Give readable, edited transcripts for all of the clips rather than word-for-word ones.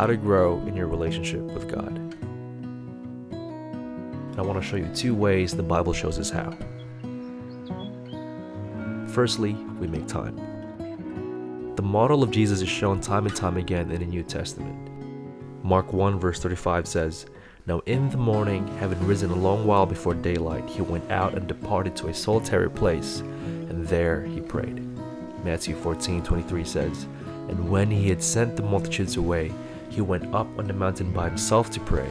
how to grow in your relationship with God. And I want to show you 2 ways the Bible shows us how. Firstly, we make time. The model of Jesus is shown time and time again in the New Testament. Mark 1 verse 35 says, "Now in the morning, having risen a long while before daylight, he went out and departed to a solitary place, and there he prayed." Matthew 14:23 says, "And when he had sent the multitudes away, he went up on the mountain by himself to pray.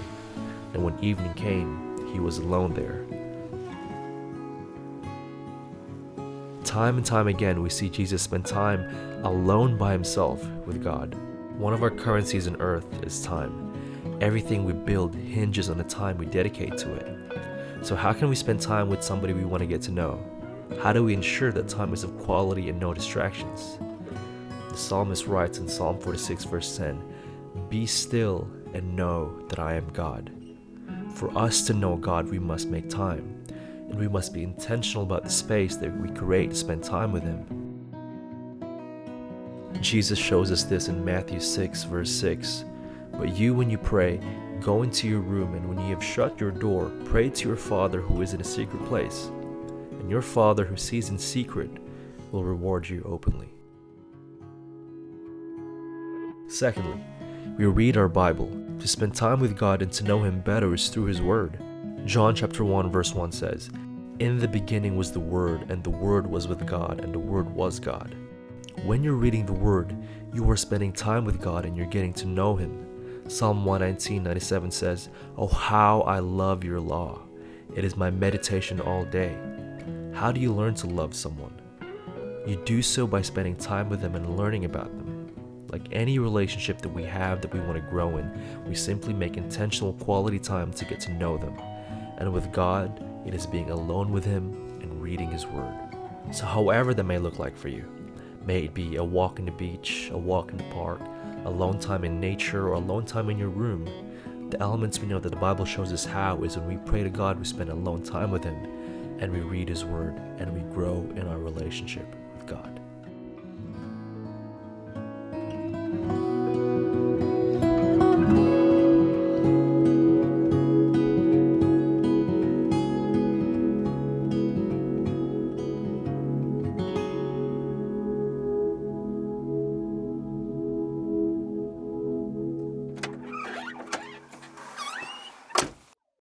And when evening came, he was alone there." Time and time again, we see Jesus spend time alone by himself with God. One of our currencies on earth is time. Everything we build hinges on the time we dedicate to it. So how can we spend time with somebody we want to get to know? How do we ensure that time is of quality and no distractions? The psalmist writes in Psalm 46 verse 10, "Be still and know that I am God." For us to know God, we must make time, and we must be intentional about the space that we create to spend time with Him. Jesus shows us this in Matthew 6 verse 6. "But you, when you pray, go into your room, and when you have shut your door, pray to your Father who is in a secret place. And your Father who sees in secret will reward you openly." Secondly, we read our Bible. To spend time with God and to know Him better is through His Word. John chapter 1 verse 1 says, "In the beginning was the Word, and the Word was with God, and the Word was God." When you're reading the Word, you are spending time with God and you're getting to know Him. Psalm 119:97 says, "Oh, how I love your law. It is my meditation all day." How do you learn to love someone? You do so by spending time with them and learning about them. Like any relationship that we have that we want to grow in, we simply make intentional quality time to get to know them. And with God, it is being alone with Him and reading His Word. So however that may look like for you, may it be a walk in the beach, a walk in the park, alone time in nature, or alone time in your room, the elements we know that the Bible shows us how is when we pray to God, we spend alone time with Him, and we read His Word, and we grow in our relationship with God.